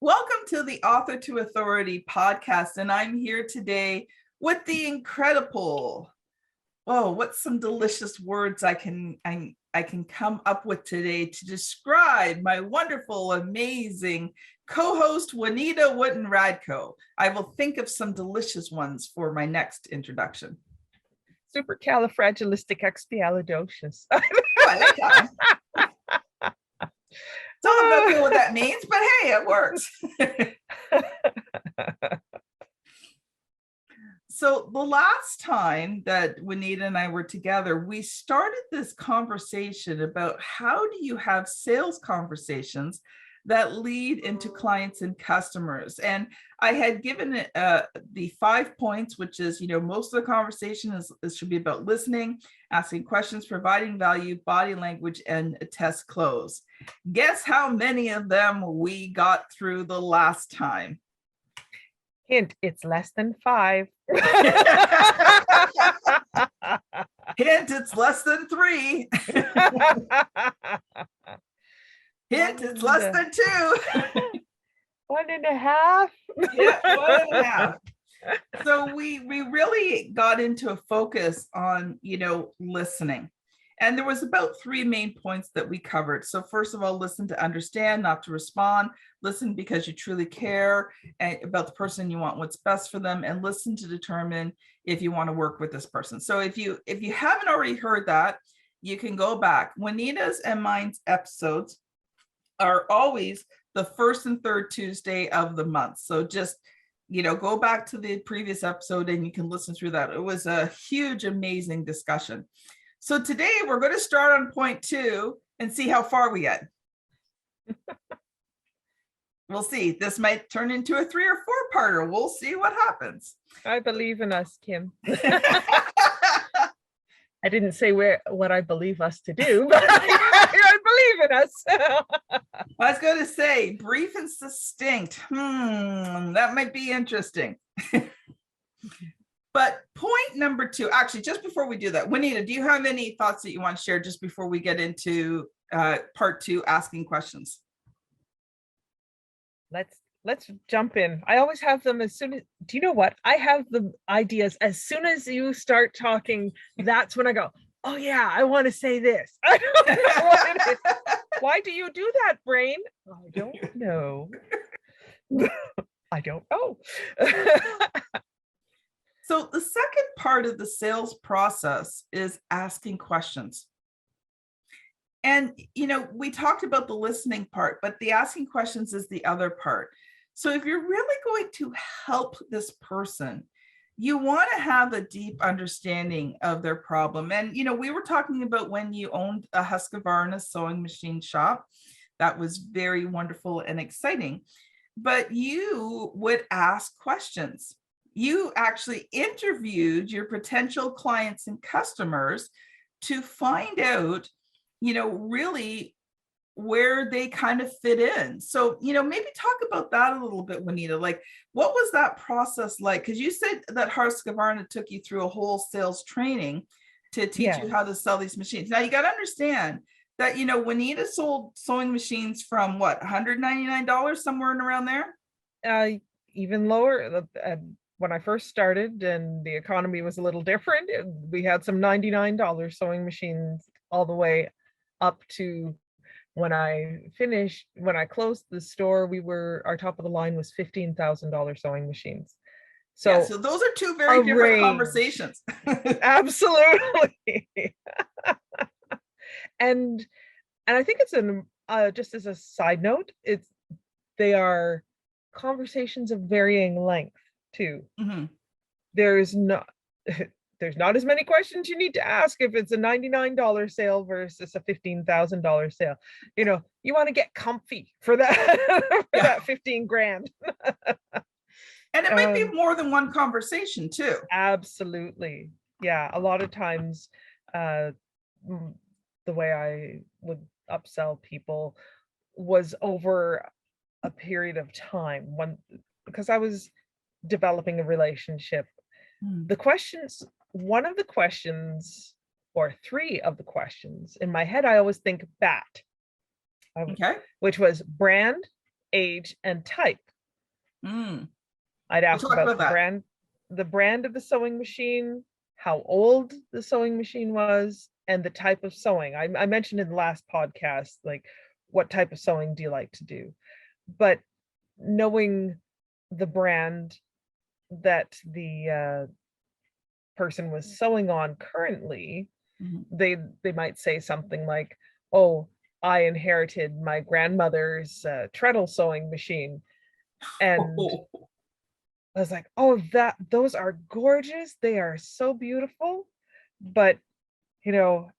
Welcome to the Author to Authority podcast, and I'm here today with the incredible. Oh, what's some delicious words I can come up with today to describe my wonderful, amazing co-host Juanita Wooten-Radko. I will think of some delicious ones for my next introduction. Supercalifragilisticexpialidocious. Oh, I like that one. Don't know what that means, but hey, it works. So the last time that Juanita and I were together, we started this conversation about how do you have sales conversations that lead into clients and customers. And I had given it the 5 points, which is, most of the conversation should be about listening, asking questions, providing value, body language, and a test close. Guess how many of them we got through the last time? Hint, it's less than 5. Hint, it's less than 3. Hint, it's less than 2. 1.5. Yeah, 1.5. So we really got into a focus on, listening. And there was about 3 main points that we covered. So first of all, listen to understand, not to respond. Listen because you truly care about the person, you want what's best for them, and listen to determine if you want to work with this person. So if you haven't already heard that, you can go back. Juanita's and mine's episodes are always the first and third Tuesday of the month. So just, go back to the previous episode and you can listen through that. It was a huge, amazing discussion. So today we're going to start on point 2 and see how far we get. We'll see. This might turn into a 3 or 4-parter. We'll see what happens. I believe in us, Kim. I didn't say what I believe us to do, but I believe in us. I was going to say brief and succinct. That might be interesting. But point number 2, actually, just before we do that, Juanita, do you have any thoughts that you want to share just before we get into part 2, asking questions? Let's jump in. I always have them as soon as, do you know what? I have the ideas as soon as you start talking. That's when I go, oh yeah, I want to say this. I don't know what it is. Why do you do that, brain? I don't know. I don't know. So the second part of the sales process is asking questions. And, we talked about the listening part, but the asking questions is the other part. So if you're really going to help this person, you want to have a deep understanding of their problem. And, we were talking about when you owned a Husqvarna sewing machine shop. That was very wonderful and exciting. But you would ask questions. You actually interviewed your potential clients and customers to find out, really where they kind of fit in. So, maybe talk about that a little bit, Juanita. Like, what was that process like? Because you said that Husqvarna took you through a whole sales training to teach you how to sell these machines. Now, you got to understand that, Juanita sold sewing machines from what, $199, somewhere around there? Even lower. When I first started and the economy was a little different, we had some $99 sewing machines all the way up to when I closed the store, our top of the line was $15,000 sewing machines. So those are 2 very different conversations. Absolutely. and I think it's just as a side note, they are conversations of varying length too. Mm-hmm. There's not as many questions you need to ask if it's a $99 sale versus a $15,000 sale. You want to get comfy for that that 15 grand. And it might be more than one conversation too. Absolutely. Yeah. A lot of times the way I would upsell people was over a period of time because I was developing a relationship. One of the questions, or 3 of the questions in my head, I always think BAT, which was brand, age, and type. Mm. I'd We'll ask talk about about that. the brand of the sewing machine, how old the sewing machine was, and the type of sewing. I mentioned in the last podcast, like, what type of sewing do you like to do? But knowing the brand that the person was sewing on currently, Mhm. they might say something like, "Oh, I inherited my grandmother's treadle sewing machine," and Oh, I was like, "Oh, those are gorgeous. They are so beautiful." But, you know,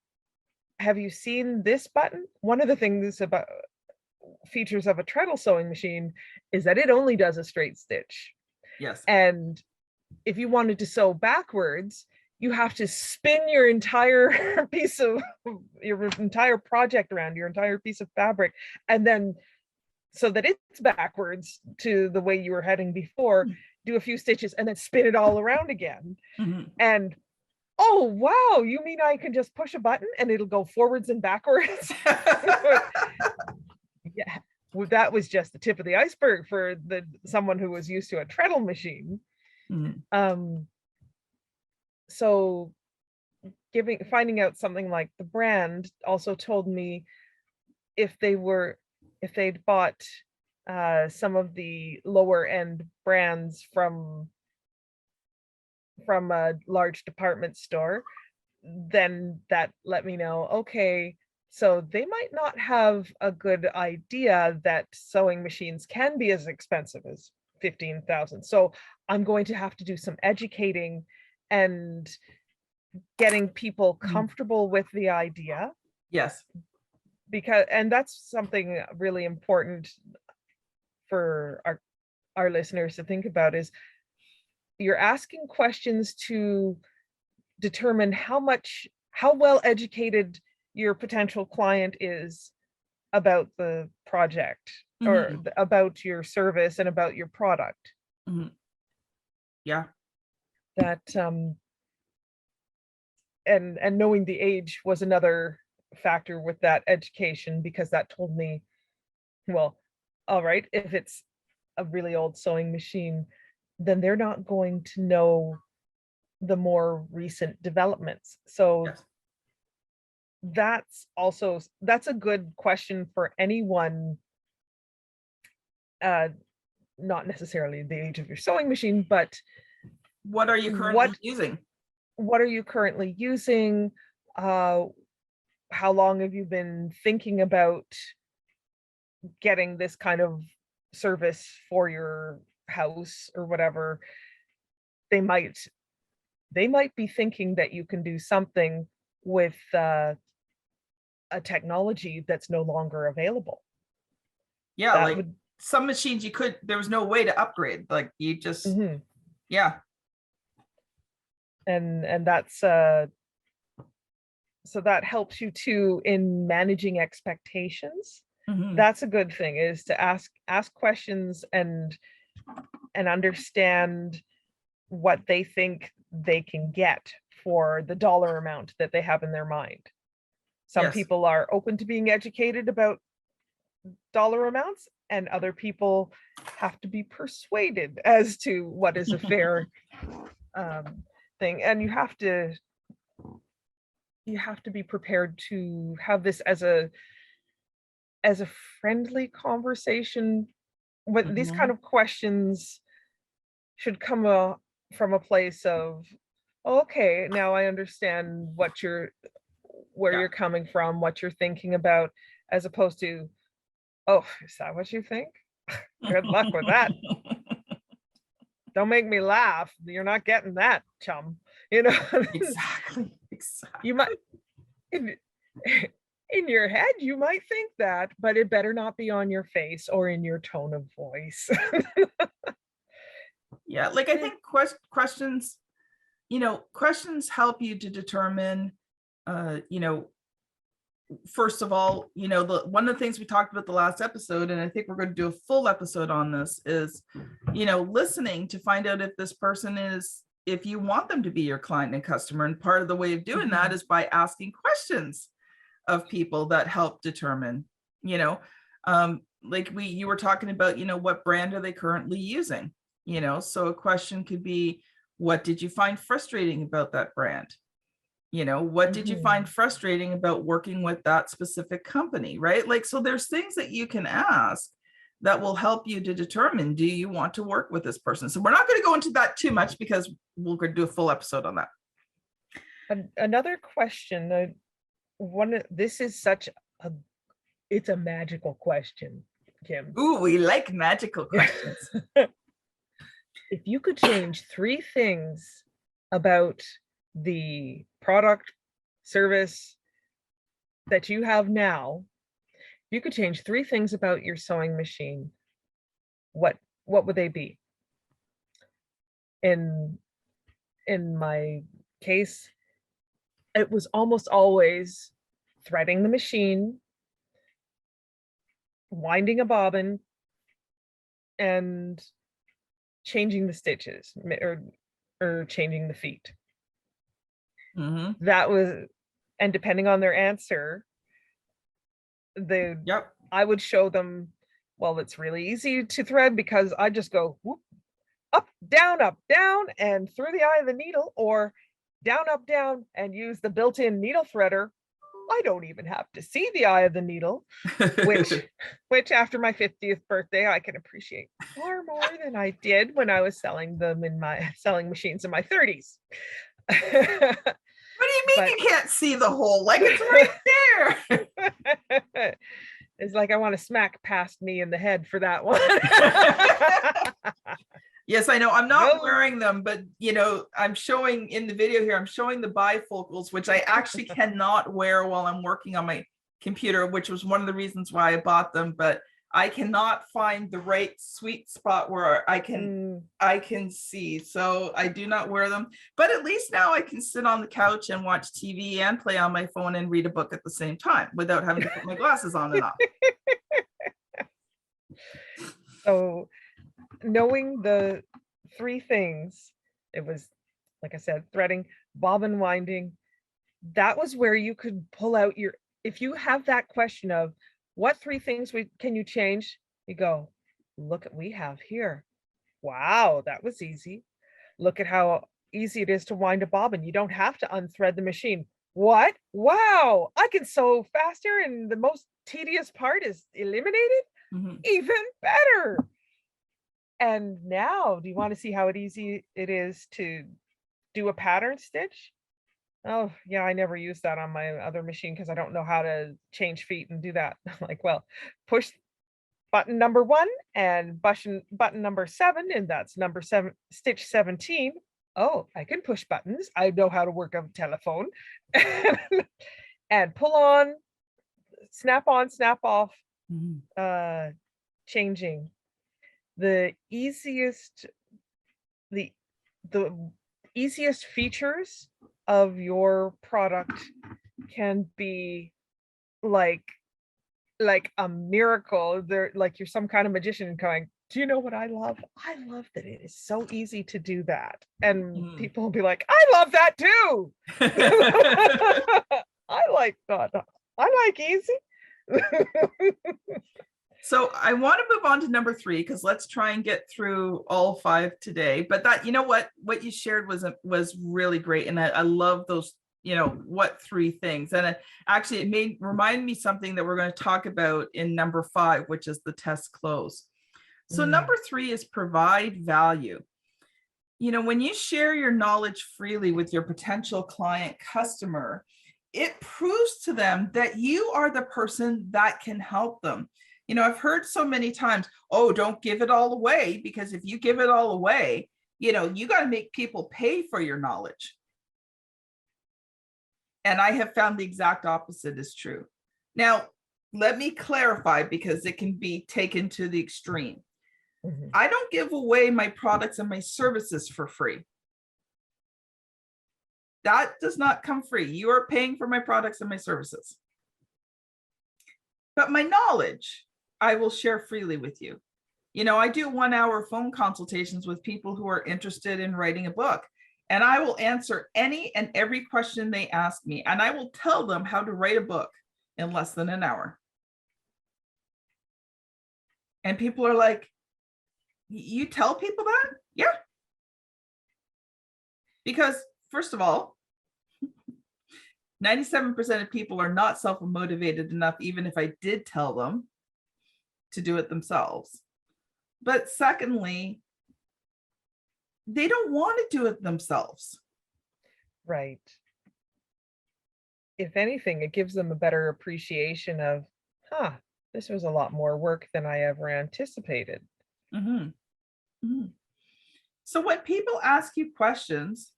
have you seen this button? One of the things about features of a treadle sewing machine is that it only does a straight stitch. yes. And if you wanted to sew backwards, you have to spin your entire your entire project around, your entire piece of fabric, and then, so that it's backwards to the way you were heading before, do a few stitches and then spin it all around again. Mhm. And, oh, wow, you mean I can just push a button and it'll go forwards and backwards? Yeah, well, that was just the tip of the iceberg for someone who was used to a treadle machine. Mhm. So finding out something like the brand also told me if they'd bought some of the lower end brands from a large department store, then that let me know, okay, so they might not have a good idea that sewing machines can be as expensive as 15,000. So I'm going to have to do some educating and getting people Mhm. comfortable with the idea, Yes. because, and that's something really important for our listeners to think about, is you're asking questions to determine how well educated your potential client is about the project, or Mhm. about your service and about your product. Mhm. Yeah. That and knowing the age was another factor with that education, because that told me, well, all right, if it's a really old sewing machine, then they're not going to know the more recent developments. So Yes. that's a good question for anyone, uh not necessarily the age of your sewing machine, but What are you currently what using? what are you currently using? uh how long have you been thinking about getting this kind of service for your house or whatever? They might they might be thinking that you can do something with a technology that's no longer available. Yeah, That like would some machines there was no way to upgrade. Like you just, mhm. yeah. And that's so that helps you too in managing expectations. Mhm. That's a good thing, is to ask questions and understand what they think they can get for the dollar amount that they have in their mind. Some Yes. people are open to being educated about dollar amounts, and other people have to be persuaded as to what is a fair um, thing. And you have to be prepared to have this as a friendly conversation. What these kind Mhm. of questions should come from a place of, okay, now I understand where Yeah. you're coming from, what you're thinking about, as opposed to, oh, is that what you think? Good luck with that. Don't make me laugh. You're not getting that, chum. You know, Exactly. you Exactly. might in, in your head you might think that, but it better not be on your face or in your tone of voice. Yeah, like I think questions, questions help you to determine, uh, you know, first of all, one of the things we talked about the last episode, and I think we're going to do a full episode on this, is, listening to find out if this person if you want them to be your client and customer. And part of the way of doing that Mhm. is by asking questions of people that help determine, you know, um, like you were talking about, what brand are they currently using? So a question could be, what did you find frustrating about that brand? What did you find frustrating about working with that specific company, right? Like, so there's things that you can ask that will help you to determine, do you want to work with this person? So we're not going to go into that too much because we're going to do a full episode on that. Another question, this is it's a magical question, Kim. Ooh, we like magical questions. If you could change 3 things about the product, service that you have now, if you could change 3 things about your sewing machine, what would they be? In my case, it was almost always threading the machine, winding a bobbin, and changing the stitches or changing the feet. That was, and depending on their answer, I would show them, well, it's really easy to thread because I just go whoop, up, down, and through the eye of the needle, or down, up, down, and use the built-in needle threader. I don't even have to see the eye of the needle, which after my 50th birthday, I can appreciate far more than I did when I was selling machines in my 30s. What do you mean you can't see the hole? Like, it's right there. It's like I want to smack past me in the head for that one. Yes, I know. I'm not wearing them, but I'm showing in the video here, I'm showing the bifocals, which I actually cannot wear while I'm working on my computer, which was one of the reasons why I bought them, but I cannot find the right sweet spot where I can see. So I do not wear them, but at least now I can sit on the couch and watch TV and play on my phone and read a book at the same time without having to put my glasses on and off. So knowing the 3 things, it was, like I said, threading, bobbin, winding. That was where you could pull out if you have that question of what 3 things can you change, you go, look at we have here. Wow, that was easy. Look at how easy it is to wind a bobbin. You don't have to unthread the machine. What? Wow, I can sew faster and the most tedious part is eliminated? Even better. And now, do you want to see how easy it is to do a pattern stitch? Oh, yeah, I never use that on my other machine because I don't know how to change feet and do that. Like, well, push button number 1 and button number 7, and that's number 7, stitch 17. Oh, I can push buttons. I know how to work a telephone. And pull on, snap on, snap off, changing. The easiest features of your product can be like a miracle. They're like you're some kind of magician going, do you know what I love? I love that it is so easy to do that. And people will be like, I love that too. I like that. I like easy. So I want to move on to number 3, because let's try and get through all 5 today. But that, what you shared was really great. And I love those, what 3 things. And it remind me something that we're going to talk about in number 5, which is the test close. So number 3 is provide value. When you share your knowledge freely with your potential client customer, it proves to them that you are the person that can help them. I've heard so many times, oh, don't give it all away, because if you give it all away, you got to make people pay for your knowledge. And I have found the exact opposite is true. Now, let me clarify, because it can be taken to the extreme. I don't give away my products and my services for free. That does not come free. You are paying for my products and my services. But my knowledge, I will share freely with you. I do 1-hour phone consultations with people who are interested in writing a book, and I will answer any and every question they ask me, and I will tell them how to write a book in less than an hour. And people are like, you tell people that? Yeah. Because first of all, 97% of people are not self-motivated enough, even if I did tell them to do it themselves. But secondly, they don't want to do it themselves. Right. If anything, it gives them a better appreciation of, this was a lot more work than I ever anticipated. Mm-hmm. Mm-hmm. So when people ask you questions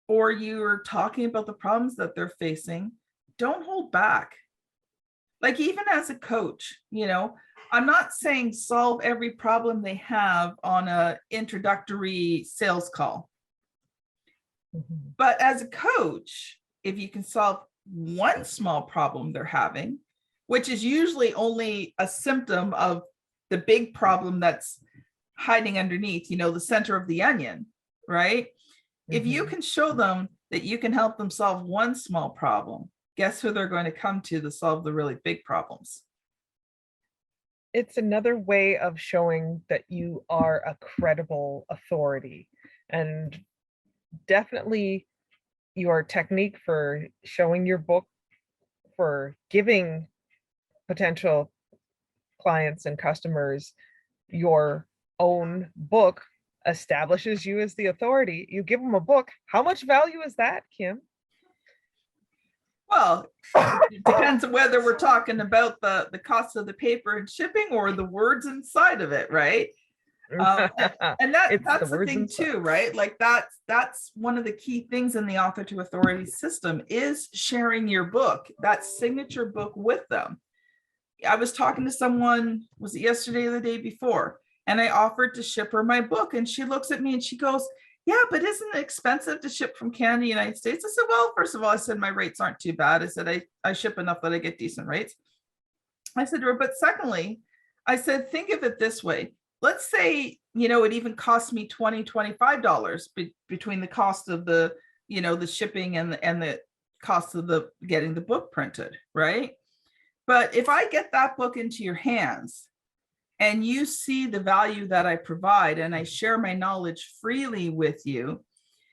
or you're talking about the problems that they're facing, don't hold back. Like even as a coach, I'm not saying solve every problem they have on an introductory sales call. Mm-hmm. But as a coach, if you can solve one small problem they're having, which is usually only a symptom of the big problem that's hiding underneath, the center of the onion, right? Mm-hmm. If you can show them that you can help them solve one small problem, guess who they're going to come to solve the really big problems? It's another way of showing that you are a credible authority, and definitely your technique for showing your book, for giving potential clients and customers your own book, establishes you as the authority. You give them a book. How much value is that, Kim? Well, it depends on whether we're talking about the cost of the paper and shipping or the words inside of it, right? And that's the thing too, right? Like that's one of the key things in the author to authority system is sharing your book, that signature book with them. I was talking to someone, was it yesterday or the day before? And I offered to ship her my book. And she looks at me and she goes, yeah, but isn't it expensive to ship from Canada to the United States? I said, well, first of all, I said, my rates aren't too bad. I said, I ship enough that I get decent rates. I said to her, but secondly, I said, think of it this way. Let's say, it even cost me $20, $25 between the cost of the, the shipping and the cost of getting the book printed, right? But if I get that book into your hands and you see the value that I provide and I share my knowledge freely with you,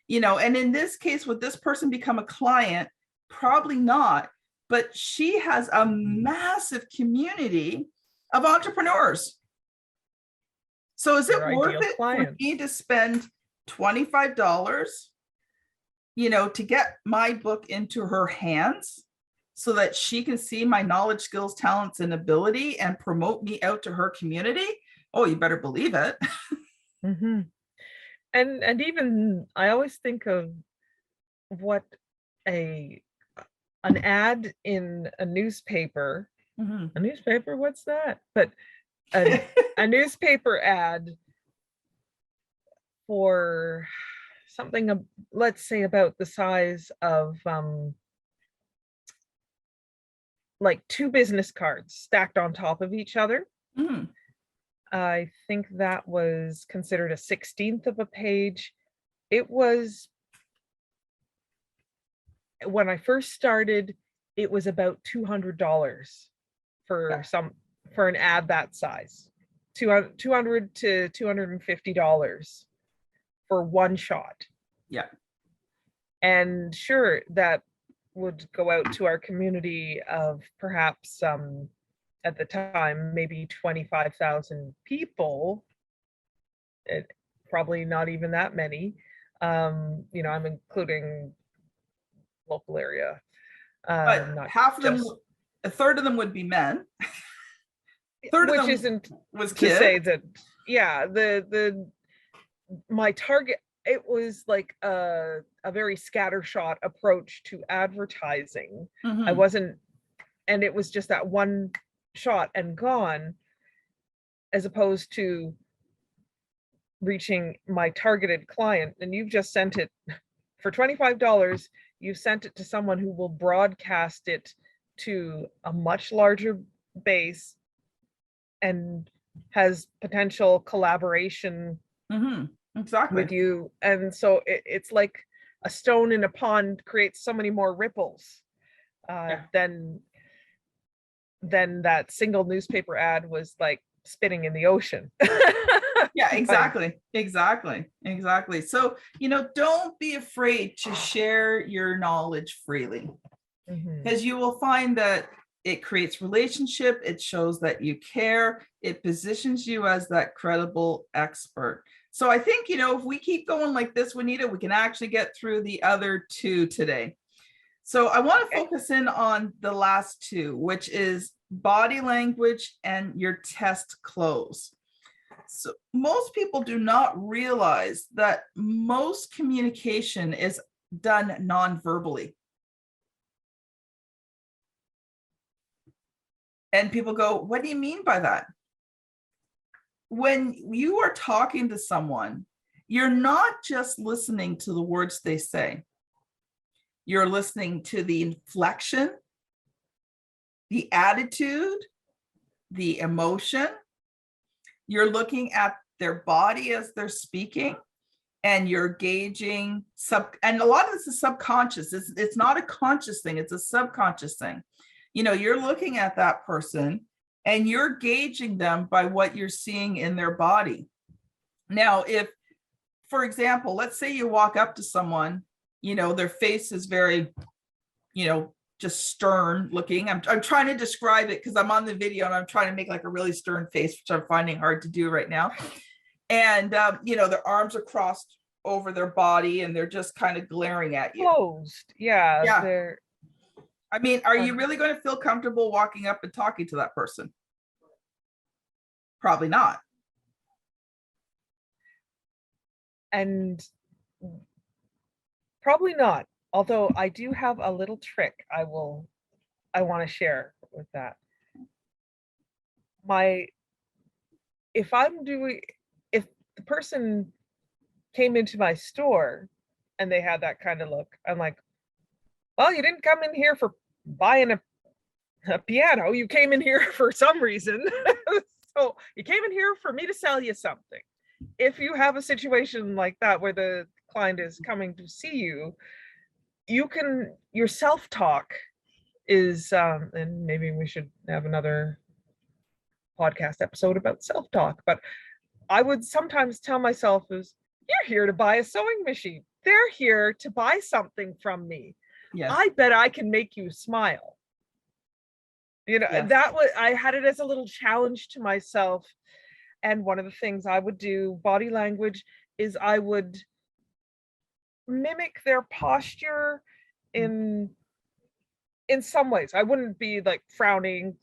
and in this case, would this person become a client? Probably not, but she has a massive community of entrepreneurs. So is it worth it for me to spend $25, to get my book into her hands so that she can see my knowledge, skills, talents, and ability and promote me out to her community? Oh, you better believe it. Mm-hmm. And even I always think of what an ad in a newspaper, mm-hmm. A newspaper, what's that? But a newspaper ad for something, let's say about the size of like 2 business cards stacked on top of each other. Mm-hmm. I think that was considered a 16th of a page. It was, when I first started, it was about $200 for for an ad that size. $200 to $250 for one shot. Yeah. And sure, that would go out to our community of perhaps at the time maybe 25,000 people. Probably not even that many. I'm including local area. But half of them, a third of them would be men. Third which of them isn't was to kids. say that, yeah, my target, it was like a very scattershot approach to advertising. Mm-hmm. I wasn't, and it was just that one shot and gone, as opposed to reaching my targeted client. And you've just sent it for $25. You've sent it to someone who will broadcast it to a much larger base and has potential collaboration mm-hmm. Exactly. with you. And so it's like a stone in a pond creates so many more ripples than that single newspaper ad was like spitting in the ocean. Yeah, exactly. So, don't be afraid to share your knowledge freely, because you will find that it creates relationship. It shows that you care. It positions you as that credible expert. So I think, if we keep going like this, Juanita, we can actually get through the other two today. So I want to focus in on the last two, which is body language and your test close. So most people do not realize that most communication is done non-verbally. And people go, what do you mean by that? When you are talking to someone, you're not just listening to the words they say. You're listening to the inflection, the attitude, the emotion. You're looking at their body as they're speaking, and you're gauging and a lot of this is subconscious. It's not a conscious thing, it's a subconscious thing. You're looking at that person and you're gauging them by what you're seeing in their body. Now, if, for example, let's say you walk up to someone, their face is very, just stern looking. I'm trying to describe it because I'm on the video and I'm trying to make like a really stern face, which I'm finding hard to do right now. And, their arms are crossed over their body and they're just kind of glaring at you. Closed. Yeah. They're... I mean, are you really going to feel comfortable walking up and talking to that person? Probably not. And probably not. Although I do have a little trick I want to share with that. If the person came into my store and they had that kind of look, I'm like, well, you didn't come in here for buying a piano. You came in here for some reason. So you came in here for me to sell you something. If you have a situation like that where the client is coming to see you, your self-talk is, and maybe we should have another podcast episode about self-talk, but I would sometimes tell myself is, you're here to buy a sewing machine. They're here to buy something from me. Yes. I bet I can make you smile. Yes. I had it as a little challenge to myself. And one of the things I would do, body language, is I would mimic their posture in some ways. I wouldn't be like frowning,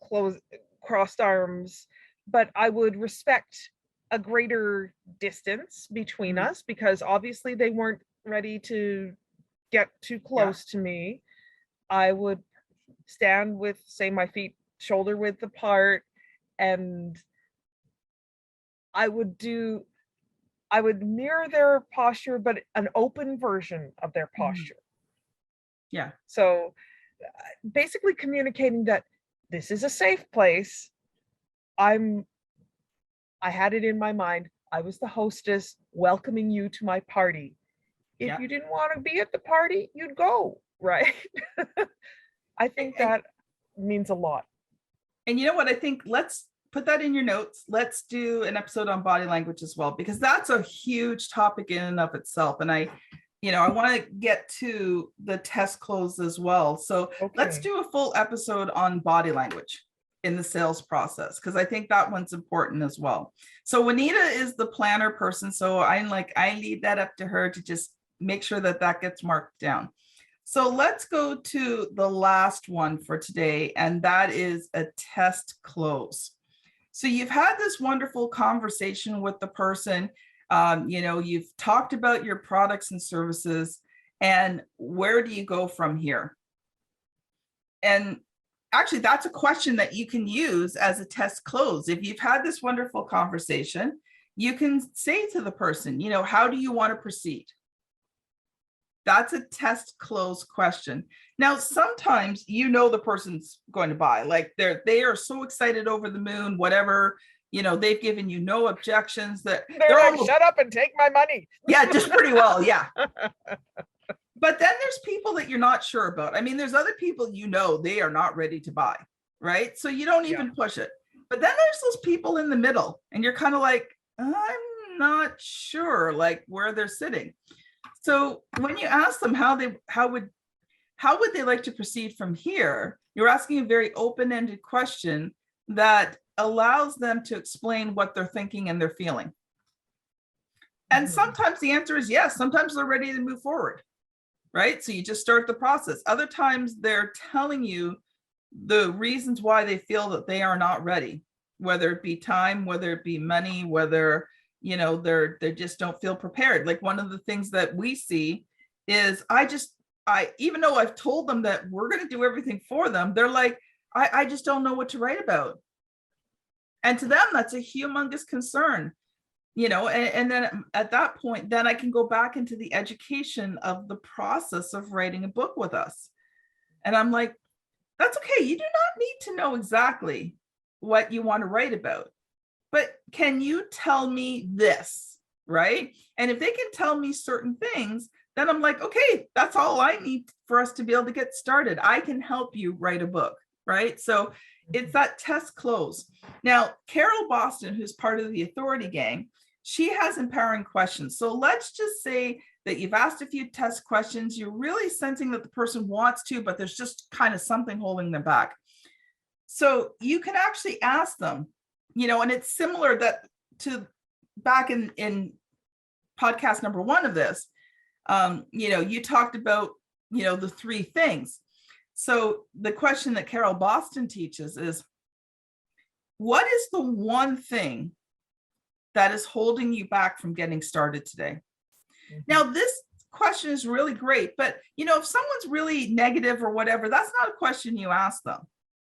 crossed arms, but I would respect a greater distance between us, because obviously they weren't ready to get too close to me. I would stand with, say, my feet shoulder width apart, and I would mirror their posture, but an open version of their posture. Yeah. So basically communicating that this is a safe place. I had it in my mind. I was the hostess welcoming you to my party. If you didn't want to be at the party, you'd go, right? I think that means a lot. And you know what? I think let's put that in your notes. Let's do an episode on body language as well, because that's a huge topic in and of itself. And I want to get to the test close as well. So let's do a full episode on body language in the sales process, because I think that one's important as well. So Juanita is the planner person. So I leave that up to her to just make sure that gets marked down. So let's go to the last one for today, and that is a test close. So you've had this wonderful conversation with the person. You've talked about your products and services, and where do you go from here? And actually, that's a question that you can use as a test close. If you've had this wonderful conversation, you can say to the person, how do you want to proceed? That's a test close question. Now, sometimes the person's going to buy, like they are so excited over the moon, whatever, they've given you no objections, that they're like, shut up and take my money. Yeah, just pretty well. Yeah. But then there's people that you're not sure about. I mean, there's other people, they are not ready to buy, right? So you don't even push it. But then there's those people in the middle, and you're kind of like, I'm not sure like where they're sitting. So when you ask them how would they like to proceed from here, you're asking a very open-ended question that allows them to explain what they're thinking and they're feeling. And sometimes the answer is yes, sometimes they're ready to move forward, right? So you just start the process. Other times they're telling you the reasons why they feel that they are not ready, whether it be time, whether it be money, whether, you know, they just don't feel prepared. Like one of the things that we see is even though I've told them that we're going to do everything for them, they're like, I just don't know what to write about. And to them, that's a humongous concern, you know, and then at that point, then I can go back into the education of the process of writing a book with us. And I'm like, that's okay. You do not need to know exactly what you want to write about, but can you tell me this, right? And if they can tell me certain things, then I'm like, okay, that's all I need for us to be able to get started. I can help you write a book, right? So it's that test close. Now, Carol Boston, who's part of the Authority Gang, she has empowering questions. So let's just say that you've asked a few test questions. You're really sensing that the person wants to, but there's just kind of something holding them back. So you can actually ask them, you know, and it's similar to back in podcast number 1 of this, you know, you talked about, you know, the 3 things. So the question that Carol Boston teaches is, what is the one thing that is holding you back from getting started today? Now, this question is really great, but, you know, if someone's really negative or whatever, that's not a question you ask them,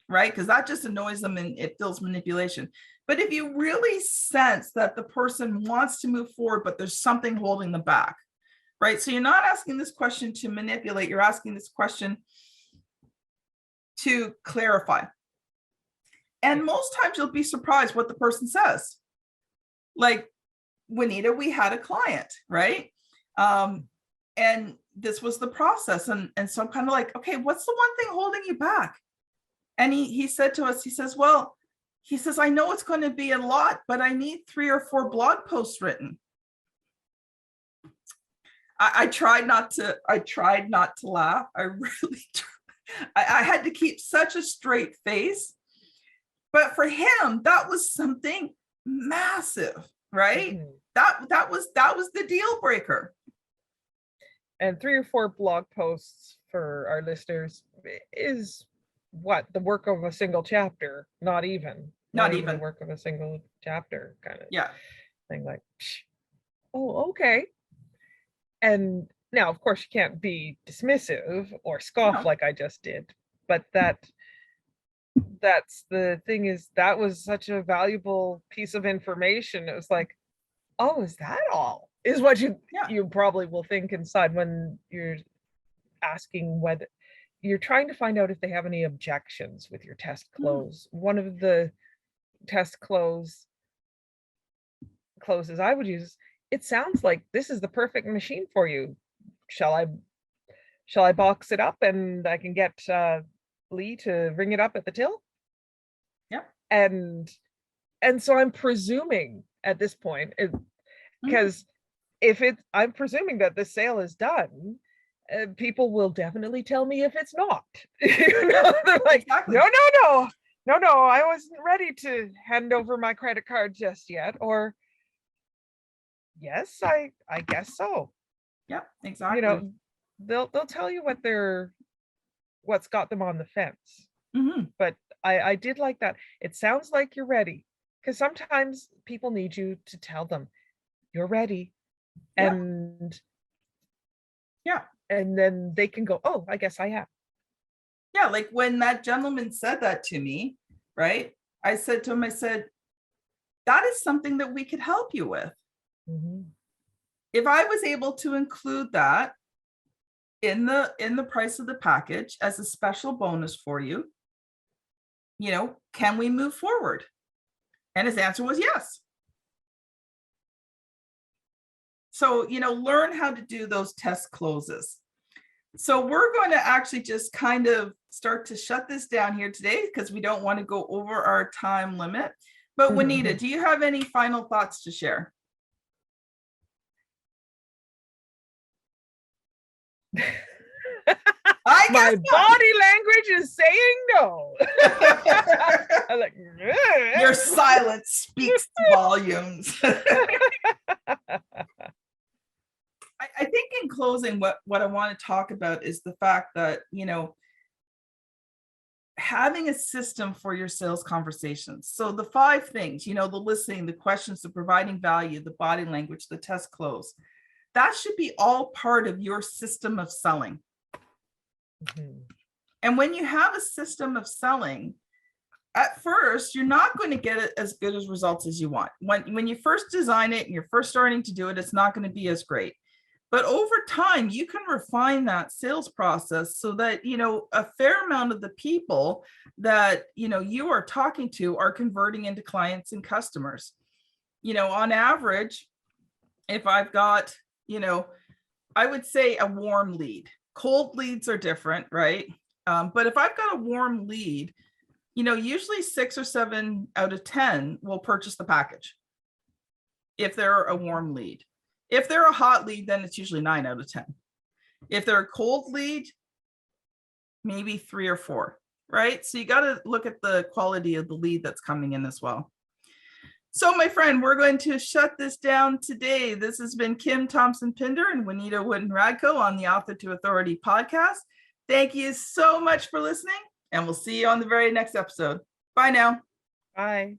right? Because that just annoys them and it feels manipulation. But if you really sense that the person wants to move forward, but there's something holding them back, right? So you're not asking this question to manipulate, you're asking this question to clarify. And most times you'll be surprised what the person says. Like, Juanita, we had a client, right? And this was the process. And so I'm kind of like, okay, what's the one thing holding you back? And he said to us, he says, I know it's going to be a lot, but I need 3 or 4 blog posts written. I tried not to laugh. I really tried. I had to keep such a straight face, but for him, that was something massive, right? Mm-hmm. That was the deal breaker. And 3 or 4 blog posts for our listeners is what the work of a single chapter, not even the work of a single chapter kind of thing. Like, oh, okay. And now, of course, you can't be dismissive or scoff like I just did, but that's the thing, is that was such a valuable piece of information. It was like, oh, is that all? Is what you probably will think inside when you're asking whether you're trying to find out if they have any objections with your test close. One of the test closes I would use, it sounds like this is the perfect machine for you. Shall I box it up and I can get Lee to ring it up at the till? Yeah. And so I'm presuming at this point, because I'm presuming that the sale is done, people will definitely tell me if it's not. You know, they're like, exactly. No, I wasn't ready to hand over my credit card just yet. Or, yes, I guess so. Yeah, exactly. You know, they'll tell you what's got them on the fence. Mm-hmm. But I did like that. It sounds like you're ready, because sometimes people need you to tell them you're ready, and then they can go, oh, I guess I am. Yeah, like when that gentleman said that to me, right? I said to him, that is something that we could help you with. Mm-hmm. If I was able to include that in the price of the package as a special bonus for you, you know, can we move forward? And his answer was yes. So, you know, learn how to do those test closes. So we're going to actually just kind of start to shut this down here today because we don't want to go over our time limit. But Juanita, do you have any final thoughts to share? My body language is saying no. I'm like, your silence speaks volumes. I think in closing, what I want to talk about is the fact that, you know, having a system for your sales conversations. So the 5 things, you know, the listening, the questions, the providing value, the body language, the test close, that should be all part of your system of selling. And when you have a system of selling, at first, you're not going to get it as good as results as you want. When you first design it and you're first starting to do it, it's not going to be as great. But over time, you can refine that sales process so that, you know, a fair amount of the people that, you know, you are talking to are converting into clients and customers. You know, on average, if I've got, you know, I would say a warm lead. Cold leads are different, right? But if I've got a warm lead, you know, usually 6 or 7 out of 10 will purchase the package if they're a warm lead. If they're a hot lead, then it's usually 9 out of 10. If they're a cold lead, maybe 3 or 4, right? So you got to look at the quality of the lead that's coming in as well. So my friend, we're going to shut this down today. This has been Kim Thompson-Pinder and Juanita Wooden-Radko on the Author to Authority podcast. Thank you so much for listening, and we'll see you on the very next episode. Bye now. Bye.